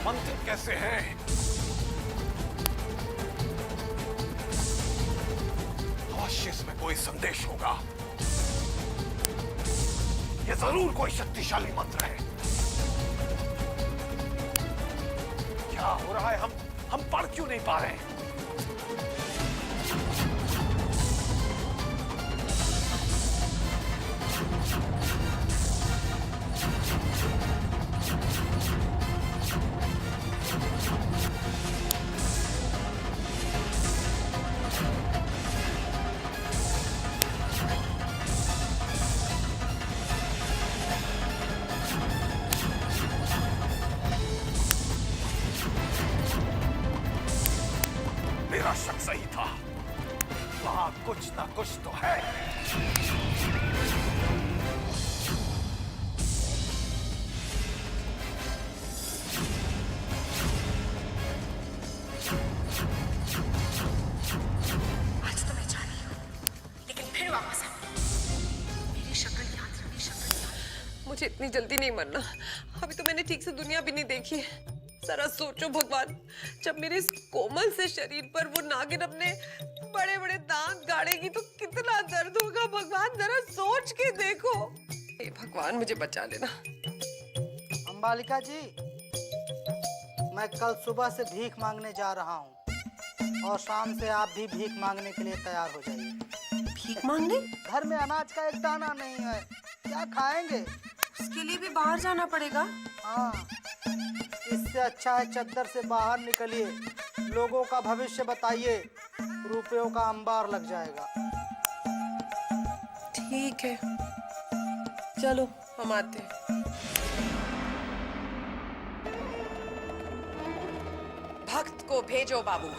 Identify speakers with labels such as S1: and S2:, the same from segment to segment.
S1: मंत्र कैसे हैं? अवश्य इसमें कोई संदेश होगा। ये जरूर कोई शक्तिशाली मंत्र है। क्या हो रहा है? हम पढ़ क्यों नहीं पा रहे हैं? मेरा शक सही था, वहां कुछ ना कुछ तो है।
S2: आज तो मैं जा रही हूँ, लेकिन फिर वापस आऊंगी। मेरी शक्ल याद रखनी, शक्ल याद।
S3: मुझे इतनी जल्दी नहीं मरना। अभी तो मैंने ठीक से दुनिया भी नहीं देखी है। जरा सोचो भगवान, जब मेरे इस कोमल से शरीर पर वो नागिन अपने बड़े बड़े दांत गाड़ेगी तो कितना दर्द होगा। भगवान जरा सोच के देखो। हे भगवान मुझे बचा लेना।
S4: अंबालिका जी, मैं कल सुबह से भीख मांगने जा रहा हूँ और शाम से आप भी भीख मांगने के लिए तैयार हो जाइए।
S3: भीख मांगने?
S4: घर में अनाज का एक दाना नहीं है, क्या खाएंगे?
S3: उसके लिए भी बाहर जाना पड़ेगा?
S4: हाँ, इससे अच्छा है चद्दर से बाहर निकलिए, लोगों का भविष्य बताइए, रुपयों का अंबार लग जाएगा।
S3: ठीक है, चलो हम आते हैं। भक्त को भेजो बाबू।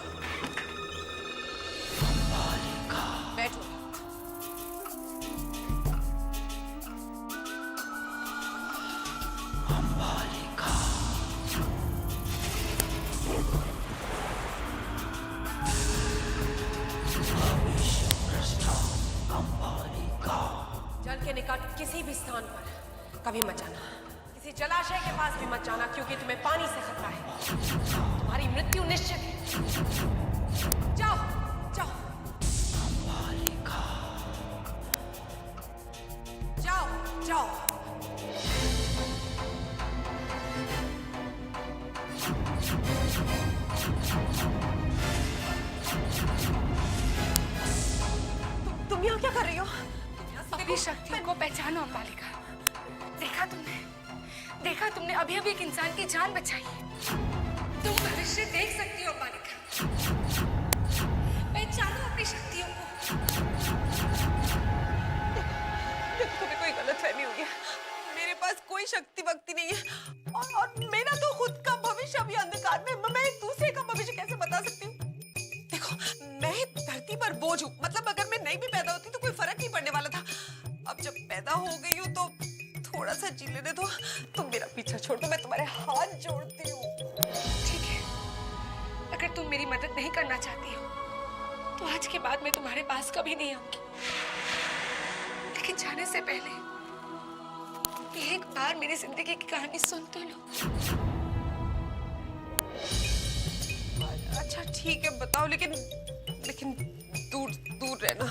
S3: बैठो। जल के निकट किसी भी स्थान पर कभी मत जाना। किसी जलाशय के पास भी मत जाना, क्योंकि तुम्हें पानी से खतरा है। तुम्हारी मृत्यु निश्चित है। जाओ जाओ जाओ जाओ। तुम यहाँ क्या कर रही हो?
S2: अपनी शक्तियों को पहचानो अंबालिका। देखा तुमने अभी अभी एक इंसान की जान बचाई है। तुम भविष्य देख सकती हो अंबालिका। पहचानो अपनी शक्तियों को।
S3: तुम्हें कोई गलतफहमी हुई है। मेरे पास कोई शक्ति वक्ति नहीं है और मेरा तो खुद का भविष्य अभी अंधकार में। मैं एक दूसरे का भविष्य कैसे बता सकती हूँ? देखो, मैं धरती पर बोझ हूँ। मतलब अगर मैं नहीं भी पैदा होती तो कोई फर्क नहीं पड़ने वाला था। अब जब पैदा हो गई हूँ तो थोड़ा सा जी लेने दो। तुम मेरा पीछा छोड़ दो, मैं तुम्हारे हाथ जोड़ती हूँ।
S2: ठीक है, अगर तुम मेरी मदद नहीं करना चाहती हो तो आज के बाद मैं तुम्हारे पास कभी नहीं आऊंगी। लेकिन जाने से पहले एक बार मेरी जिंदगी की कहानी सुन तो लो।
S3: अच्छा ठीक है, बताओ, लेकिन दूर दूर रहना।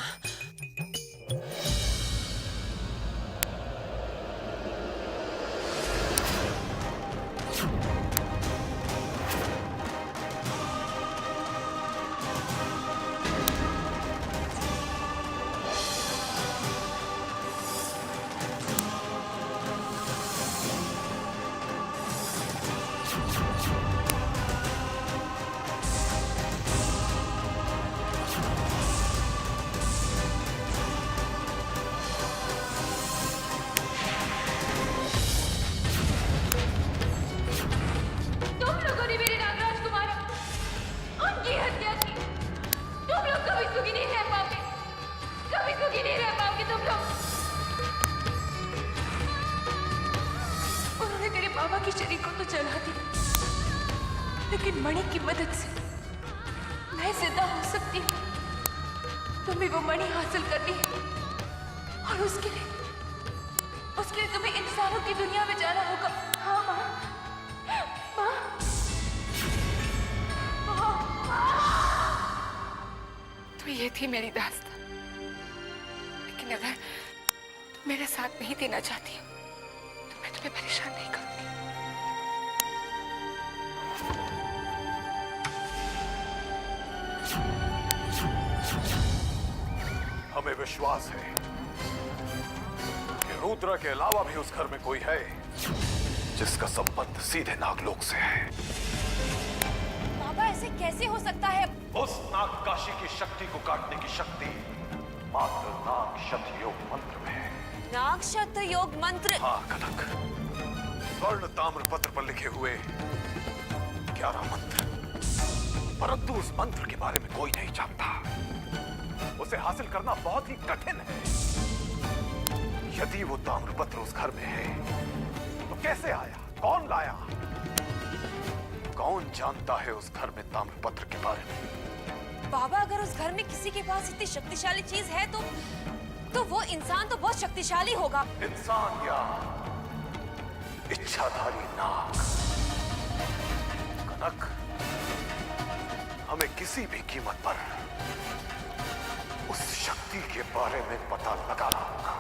S2: बाबा के शरीर को तो जला दी, लेकिन मणि की मदद से मैं जिंदा हो सकती हूँ। तुम्हें वो मणि हासिल करनी है और उसके लिए तुम्हें इंसानों की दुनिया में जाना होगा। हाँ माँ, माँ। तो ये थी मेरी दास्तान। लेकिन अगर तुम मेरे साथ नहीं देना चाहती हो तो मैं तुम्हें परेशान नहीं करूंगी।
S1: हमें विश्वास है कि रुद्र के अलावा भी उस घर में कोई है जिसका संबंध सीधे नागलोक से है।
S3: बाबा ऐसे कैसे हो सकता है?
S1: उस नागकाशी की शक्ति को काटने की शक्ति मात्र नाग शत योग मंत्र में है।
S3: नाग शत योग मंत्र?
S1: हाँ कनक, स्वर्ण ताम्र पत्र पर लिखे हुए 11 मंत्र, परंतु उस मंत्र के बारे में कोई नहीं जानता। उसे हासिल करना बहुत ही कठिन है। यदि वो ताम्रपत्र उस घर में है तो कैसे आया, कौन लाया? कौन जानता है उस घर में ताम्रपत्र के बारे में?
S3: बाबा अगर उस घर में किसी के पास इतनी शक्तिशाली चीज है तो वो इंसान तो बहुत शक्तिशाली होगा।
S1: इंसान या इच्छाधारी नाग। कनक, हमें किसी भी कीमत पर उस शक्ति के बारे में पता लगाना होगा।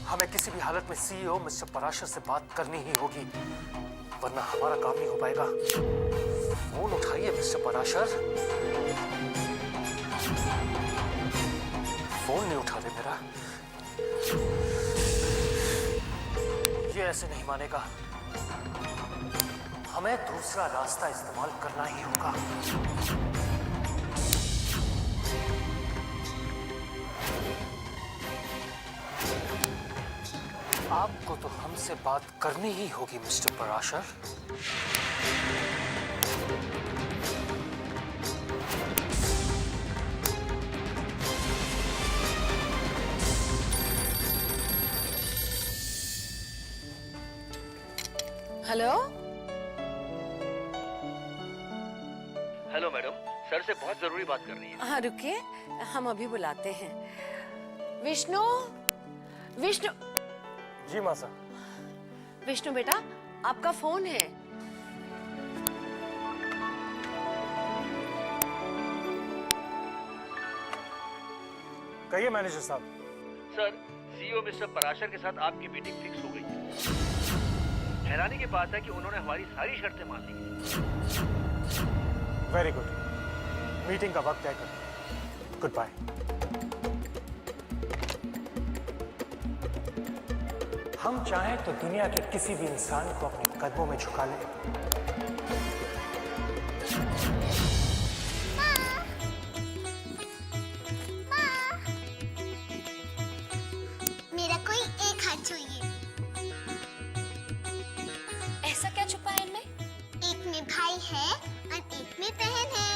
S5: हमें किसी भी हालत में सीईओ मिस्टर पराशर से बात करनी ही होगी, वरना हमारा काम नहीं हो पाएगा। फोन उठाइए मिस्टर पराशर। फोन नहीं उठा रहे मेरा। ये ऐसे नहीं मानेगा। हमें दूसरा रास्ता इस्तेमाल करना ही होगा। आपको तो हमसे बात करनी ही होगी mister Parashar.
S3: Hello?
S6: Hello madam, sir से बहुत जरूरी बात करनी है।
S3: हाँ रुकिए, हम अभी बुलाते हैं। विष्णु, विष्णु,
S5: जी मासा।
S3: विष्णु बेटा, आपका फोन है।
S5: कहिए मैनेजर साहब।
S6: सर, सीईओ मिस्टर पराशर के साथ आपकी मीटिंग फिक्स हो गई है। हैरानी की बात है कि उन्होंने हमारी सारी शर्तें मान ली हैं।
S5: Very good. मीटिंग का वक्त तय कर। Goodbye. हम चाहें तो दुनिया के किसी भी इंसान को अपने कदमों में झुका लें।
S7: मेरा कोई एक हाथ चाहिए।
S3: ऐसा क्या छुपा है इनमें?
S7: एक में भाई है और एक में बहन है।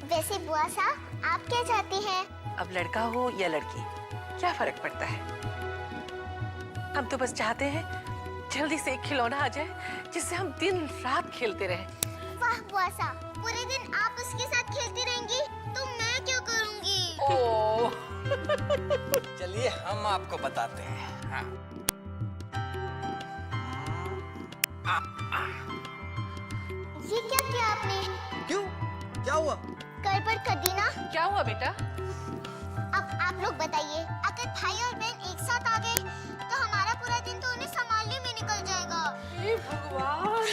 S7: वैसे बुआ सा, आप क्या चाहती हैं?
S8: अब लड़का हो या लड़की, क्या फर्क पड़ता है? हम तो बस चाहते हैं जल्दी से एक खिलौना आ जाए जिससे हम दिन रात खेलते रहें।
S7: वाह बुआ सा, पूरे दिन आप उसके साथ खेलती रहेंगी तो मैं क्या करूंगी?
S8: ओह,
S9: चलिए हम आपको बताते हैं। हाँ।
S7: ये क्या किया आपने?
S9: क्यों? क्या हुआ?
S7: गड़बड़ कर दी ना?
S8: क्या हुआ बेटा?
S7: अब आप लोग बताइए, अगर भाई और बहन एक साथ आ गए तो हमारा पूरा दिन तो उन्हें संभालने में निकल जाएगा।
S8: हे भगवान।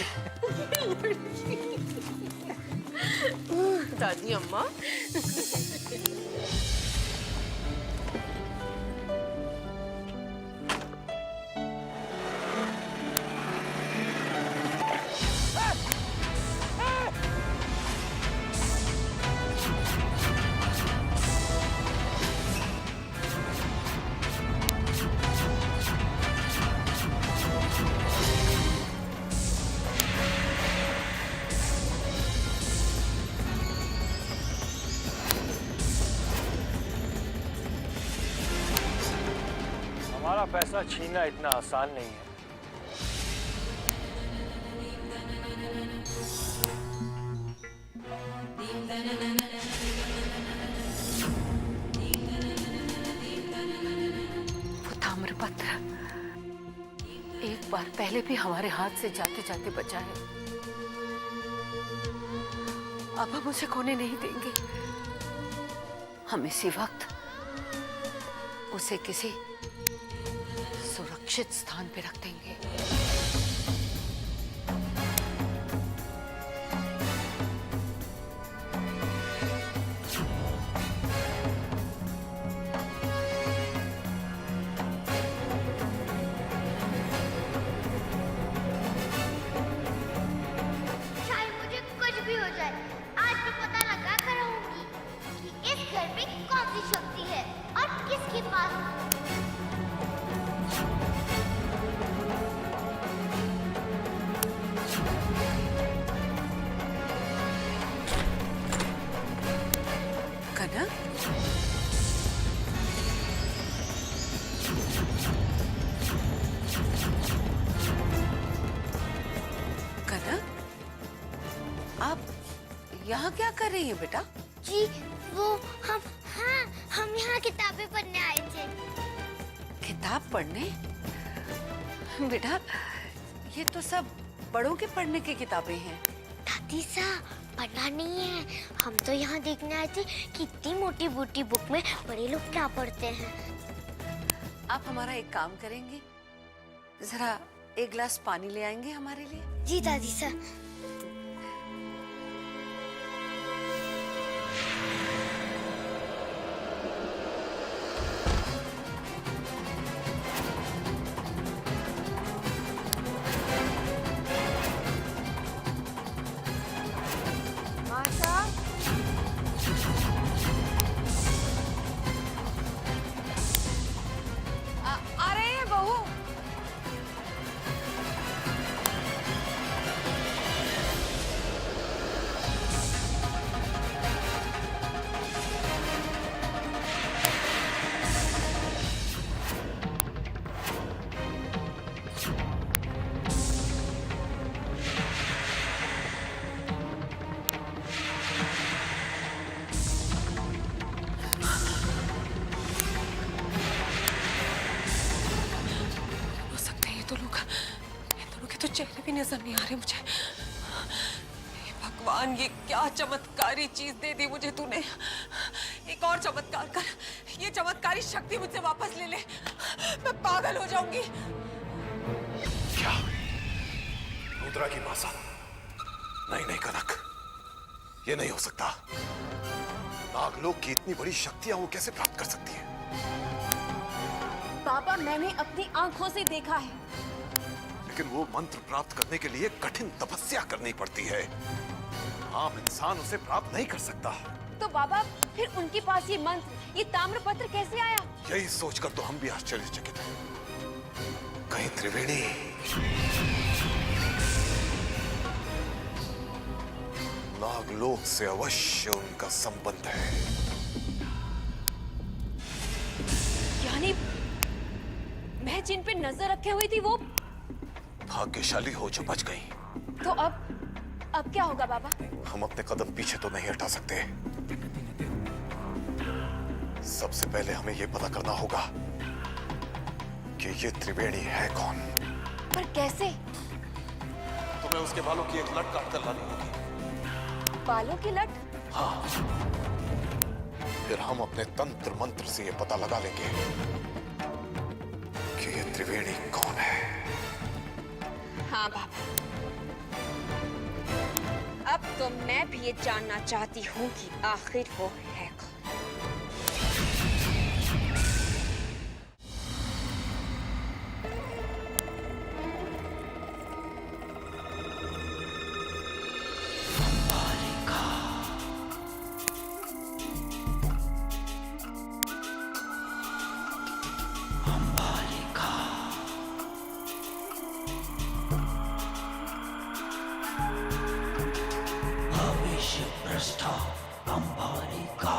S8: दादी अम्मा।
S5: हमारा पैसा छीनना इतना आसान नहीं है।
S8: वो ताम्रपत्र एक बार पहले भी हमारे हाथ से जाते जाते बचा है। अब हम उसे खोने नहीं देंगे। हम इसी वक्त उसे किसी सुरक्षित स्थान पे रख देंगे।
S7: चाहे मुझे कुछ भी हो जाए, आज मैं पता लगा कर रहूंगी कि इस घर में कौन सी शक्ति है और किसके पास।
S8: कनक, कनक, आप यहाँ क्या कर रही हैं बेटा?
S7: जी वो हम यहाँ किताबें पढ़ने आए थे।
S8: किताब पढ़ने? बेटा, ये तो सब बड़ों के पढ़ने की किताबें हैं।
S7: दादी सा पढ़ना नहीं है, हम तो यहाँ देखने आए थे कि इतनी मोटी मोटी बुक में बड़े लोग क्या पढ़ते हैं।
S8: आप हमारा एक काम करेंगे, जरा एक गिलास पानी ले आएंगे हमारे लिए?
S7: जी दादी सा।
S2: आ रहे हैं बहू। हो सकता है ये तो लोग, इन दोनों के तो चेहरे भी नजर नहीं आ रहे मुझे। हे भगवान, ये क्या चमत्कारी चीज दे दी मुझे तूने। एक और चमत्कार कर, ये चमत्कारी शक्ति मुझसे वापस ले ले, मैं पागल हो जाऊंगी।
S1: क्या रुद्रा की भाषा? नहीं नहीं कनक, ये नहीं हो सकता। नागलोक की इतनी बड़ी शक्तियां वो कैसे प्राप्त कर सकती है?
S10: पापा, मैंने अपनी आंखों से देखा है।
S1: लेकिन वो मंत्र प्राप्त करने के लिए कठिन तपस्या करनी पड़ती है। आम इंसान उसे प्राप्त नहीं कर सकता।
S10: तो बाबा, फिर उनके पास ये मंत्र, ये ताम्रपत्र कैसे आया?
S1: यही सोचकर तो हम भी आश्चर्यचकित हैं। कहीं त्रिवेणी नागलोक से अवश्य उनका संबंध है।
S10: यानी मैं जिन पे नजर रखे हुई थी वो।
S1: भाग्यशाली हो जो बच गई।
S10: तो अब क्या होगा बाबा?
S1: हम अपने कदम पीछे तो नहीं हटा सकते। सबसे पहले हमें यह पता करना होगा कि ये त्रिवेणी है कौन।
S10: पर कैसे?
S1: तुम्हें उसके बालों की एक लट काट कर लानी होगी।
S10: बालों की लट?
S1: हाँ, फिर हम अपने तंत्र मंत्र से ये पता लगा लेंगे कि ये त्रिवेणी कौन है।
S10: हाँ बाबा, अब तो मैं भी ये जानना चाहती हूँ कि आखिर वो है कौन।
S11: भविष्य प्रस्था अंबालिका।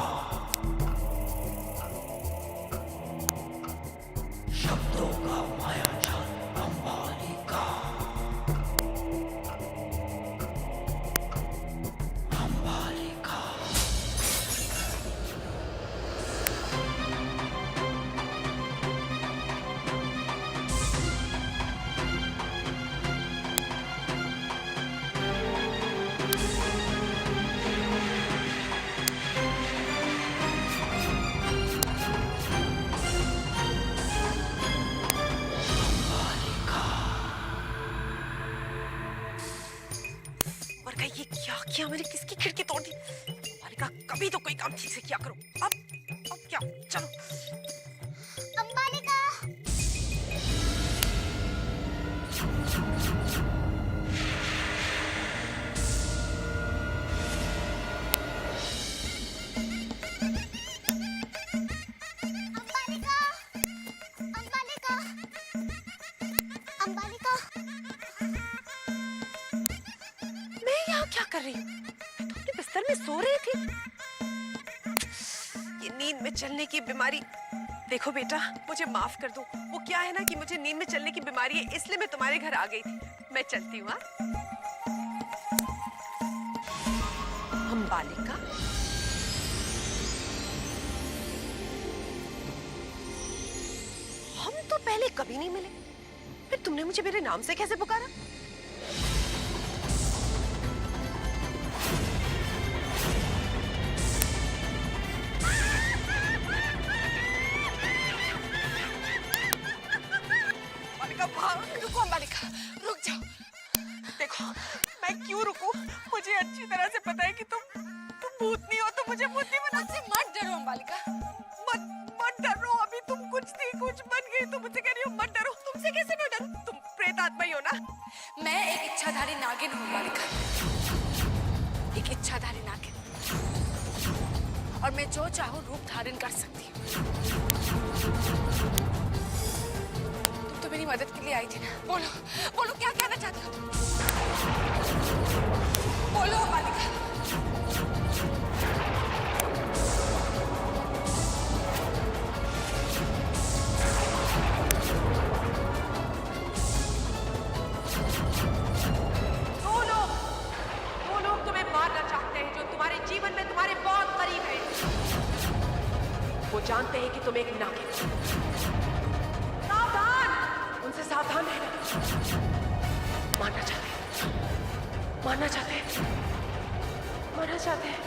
S3: यहाँ क्या कर रही हूँ? मैं तो अपने बिस्तर में सो रही थी। ये नींद में चलने की बीमारी। देखो बेटा, मुझे माफ कर दो। वो क्या है ना कि मुझे नींद में चलने की बीमारी है, इसलिए मैं तुम्हारे घर आ गई थी। मैं चलती हूँ। अंबालिका, हम तो पहले कभी नहीं मिले, फिर तुमने मुझे मेरे नाम से कैसे पुकारा? रुको अंबालिका, रुक जाओ। देखो, मैं क्यों रुकूं? मुझे अच्छी तरह से पता है कि तुम भूतनी हो, तो मुझे भूतनी बना। मुझसे मत डरो अंबालिका। मत डरो। अभी तुम कुछ थी, कुछ बन गई, तुम मुझसे कह रही हो मत डरो। तुमसे कैसे मैं डरूं? तुम प्रेत आत्मा ही हो ना?
S2: मैं एक इच्छाधारी नागिन हूँ अंबालिका, एक इच्छाधारी नागिन, और मैं जो चाहूँ रूप धारण कर सकती हूँ। तो मेरी मदद के लिए आई थी ना? बोलो, बोलो क्या कहना चाहती हो तुम? बोलो अंबालिका।
S3: दो लोग तुम्हें मारना चाहते हैं, जो तुम्हारे जीवन में तुम्हारे बहुत करीब हैं। वो जानते हैं कि तुम एक नागिन हो। उनसे सावधान रहना। मारना चाहते हैं, मारना चाहते हैं, मारना चाहते हैं।